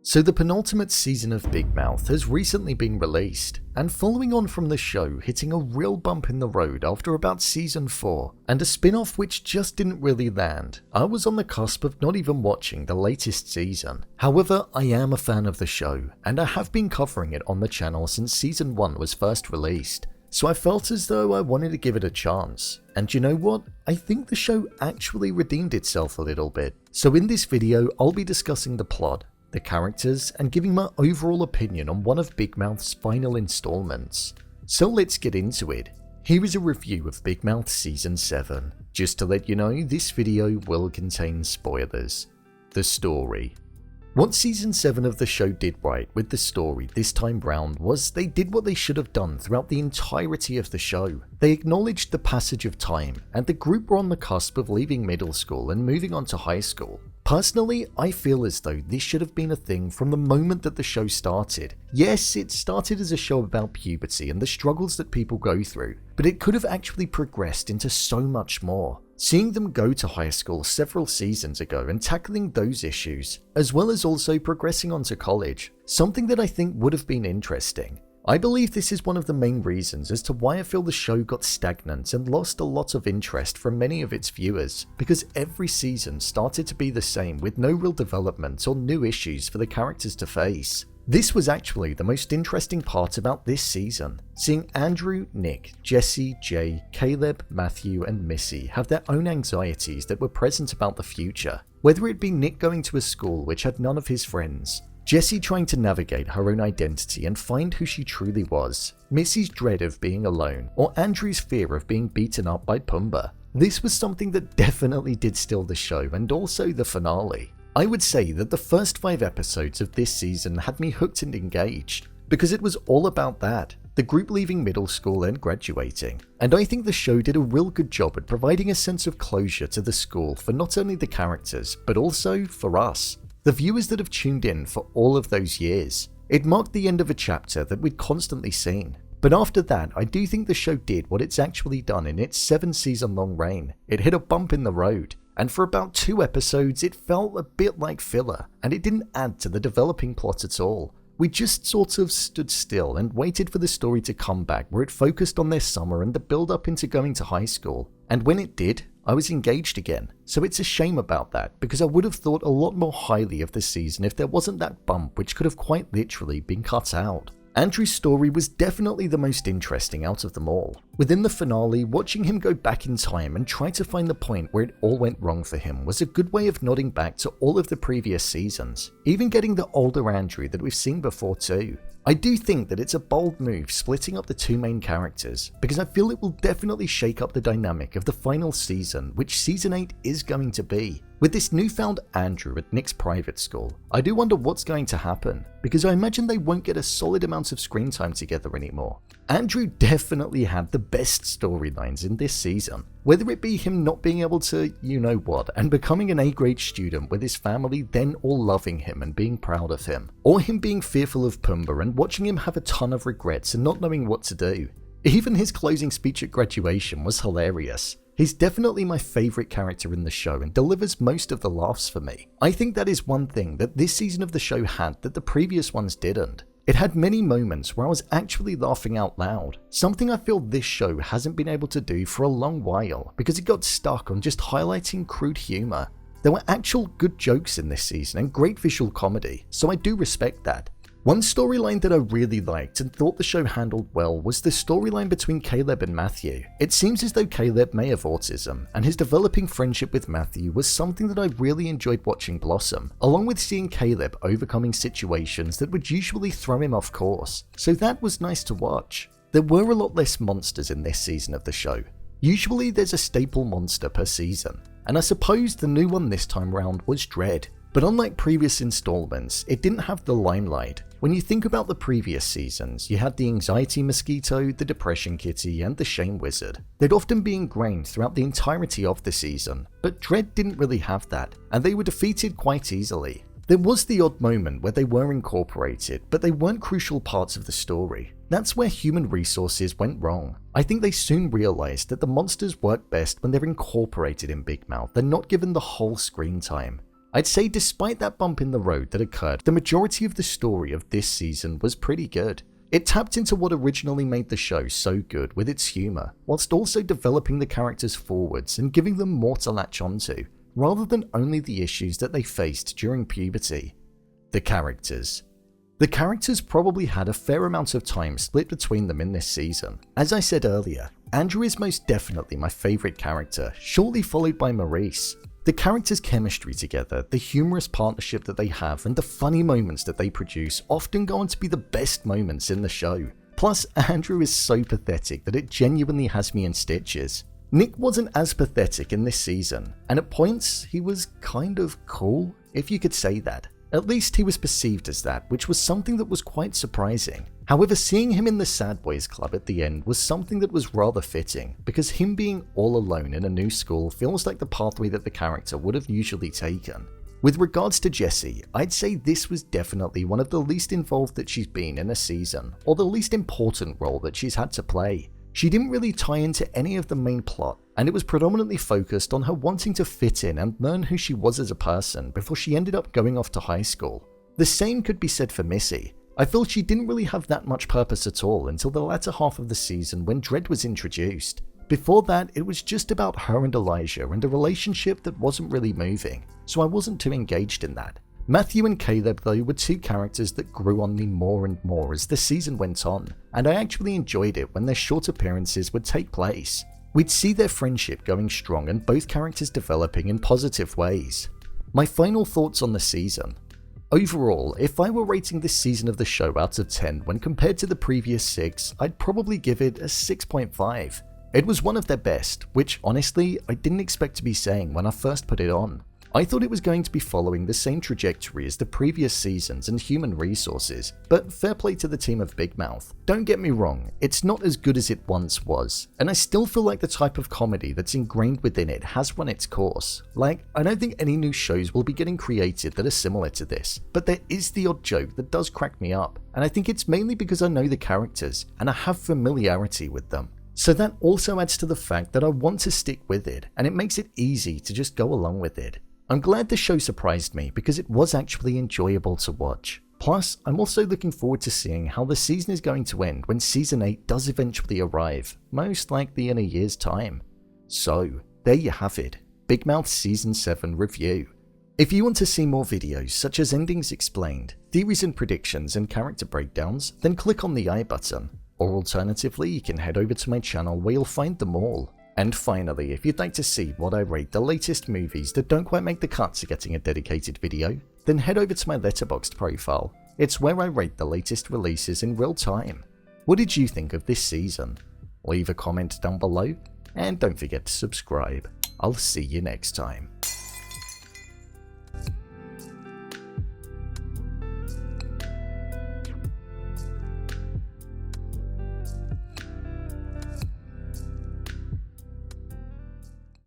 So the penultimate season of Big Mouth has recently been released, and following on from the show hitting a real bump in the road after about season 4, and a spin-off which just didn't really land, I was on the cusp of not even watching the latest season. However, I am a fan of the show, and I have been covering it on the channel since season 1 was first released, so I felt as though I wanted to give it a chance. And you know what? I think the show actually redeemed itself a little bit. So in this video, I'll be discussing the plot, the characters, and giving my overall opinion on one of Big Mouth's final installments. So let's get into it. Here is a review of Big Mouth Season 7. Just to let you know, this video will contain spoilers. The story. What Season 7 of the show did right with the story this time round was they did what they should have done throughout the entirety of the show. They acknowledged the passage of time, and the group were on the cusp of leaving middle school and moving on to high school. Personally, I feel as though this should have been a thing from the moment that the show started. Yes, it started as a show about puberty and the struggles that people go through, but it could have actually progressed into so much more. Seeing them go to high school several seasons ago and tackling those issues, as well as also progressing on to college, something that I think would have been interesting. I believe this is one of the main reasons as to why I feel the show got stagnant and lost a lot of interest from many of its viewers, because every season started to be the same with no real development or new issues for the characters to face. This was actually the most interesting part about this season, seeing Andrew, Nick, Jessi, Jay, Caleb, Matthew and Missy have their own anxieties that were present about the future, whether it be Nick going to a school which had none of his friends, Jessi trying to navigate her own identity and find who she truly was, Missy's dread of being alone, or Andrew's fear of being beaten up by Pumbaa. This was something that definitely did steal the show and also the finale. I would say that the first 5 episodes of this season had me hooked and engaged, because it was all about that, the group leaving middle school and graduating. And I think the show did a real good job at providing a sense of closure to the school for not only the characters, but also for us, the viewers that have tuned in for all of those years. It marked the end of a chapter that we'd constantly seen. But after that, I do think the show did what it's actually done in its 7-season long reign. It hit a bump in the road, and for about 2 episodes it felt a bit like filler, and it didn't add to the developing plot at all. We just sort of stood still and waited for the story to come back, where it focused on their summer and the build up into going to high school. And when it did, I was engaged again. So it's a shame about that, because I would have thought a lot more highly of the season if there wasn't that bump which could have quite literally been cut out. Andrew's story was definitely the most interesting out of them all. Within the finale, watching him go back in time and try to find the point where it all went wrong for him was a good way of nodding back to all of the previous seasons, even getting the older Andrew that we've seen before too. I do think that it's a bold move splitting up the 2 main characters, because I feel it will definitely shake up the dynamic of the final season, which season 8 is going to be. With this newfound Andrew at Nick's private school, I do wonder what's going to happen, because I imagine they won't get a solid amount of screen time together anymore. Andrew definitely had the best storylines in this season, whether it be him not being able to you-know-what and becoming an A-grade student with his family then all loving him and being proud of him, or him being fearful of Pumbaa and watching him have a ton of regrets and not knowing what to do. Even his closing speech at graduation was hilarious. He's definitely my favourite character in the show and delivers most of the laughs for me. I think that is one thing that this season of the show had that the previous ones didn't. It had many moments where I was actually laughing out loud, something I feel this show hasn't been able to do for a long while because it got stuck on just highlighting crude humour. There were actual good jokes in this season and great visual comedy, so I do respect that. One storyline that I really liked and thought the show handled well was the storyline between Caleb and Matthew. It seems as though Caleb may have autism, and his developing friendship with Matthew was something that I really enjoyed watching blossom, along with seeing Caleb overcoming situations that would usually throw him off course, so that was nice to watch. There were a lot less monsters in this season of the show. Usually there's a staple monster per season, and I suppose the new one this time round was Dread. But unlike previous installments, it didn't have the limelight. When you think about the previous seasons, you had the Anxiety Mosquito, the Depression Kitty, and the Shame Wizard. They'd often be ingrained throughout the entirety of the season, but Dread didn't really have that, and they were defeated quite easily. There was the odd moment where they were incorporated, but they weren't crucial parts of the story. That's where human resources went wrong. I think they soon realized that the monsters work best when they're incorporated in Big Mouth and not given the whole screen time. I'd say despite that bump in the road that occurred, the majority of the story of this season was pretty good. It tapped into what originally made the show so good with its humour, whilst also developing the characters forwards and giving them more to latch onto, rather than only the issues that they faced during puberty. The characters. The characters probably had a fair amount of time split between them in this season. As I said earlier, Andrew is most definitely my favourite character, shortly followed by Maurice. The characters' chemistry together, the humorous partnership that they have, and the funny moments that they produce often go on to be the best moments in the show. Plus, Andrew is so pathetic that it genuinely has me in stitches. Nick wasn't as pathetic in this season, and at points he was kind of cool, if you could say that. At least he was perceived as that, which was something that was quite surprising. However, seeing him in the Sad Boys Club at the end was something that was rather fitting, because him being all alone in a new school feels like the pathway that the character would have usually taken. With regards to Jessi, I'd say this was definitely one of the least involved that she's been in a season, or the least important role that she's had to play. She didn't really tie into any of the main plot, and it was predominantly focused on her wanting to fit in and learn who she was as a person before she ended up going off to high school. The same could be said for Missy. I feel she didn't really have that much purpose at all until the latter half of the season when Dredd was introduced. Before that, it was just about her and Elijah and a relationship that wasn't really moving, so I wasn't too engaged in that. Matthew and Caleb though were two characters that grew on me more and more as the season went on, and I actually enjoyed it when their short appearances would take place. We'd see their friendship going strong and both characters developing in positive ways. My final thoughts on the season. Overall, if I were rating this season of the show out of 10 when compared to the previous 6, I'd probably give it a 6.5. It was one of their best, which honestly I didn't expect to be saying when I first put it on. I thought it was going to be following the same trajectory as the previous seasons and Human Resources, but fair play to the team of Big Mouth. Don't get me wrong, it's not as good as it once was, and I still feel like the type of comedy that's ingrained within it has run its course. Like, I don't think any new shows will be getting created that are similar to this, but there is the odd joke that does crack me up, and I think it's mainly because I know the characters, and I have familiarity with them. So that also adds to the fact that I want to stick with it, and it makes it easy to just go along with it. I'm glad the show surprised me because it was actually enjoyable to watch. Plus, I'm also looking forward to seeing how the season is going to end when Season 8 does eventually arrive, most likely in a year's time. So, there you have it, Big Mouth Season 7 review. If you want to see more videos such as endings explained, theories and predictions and character breakdowns, then click on the I button. Or alternatively, you can head over to my channel where you'll find them all. And finally, if you'd like to see what I rate the latest movies that don't quite make the cut to getting a dedicated video, then head over to my Letterboxd profile. It's where I rate the latest releases in real time. What did you think of this season? Leave a comment down below, and don't forget to subscribe. I'll see you next time.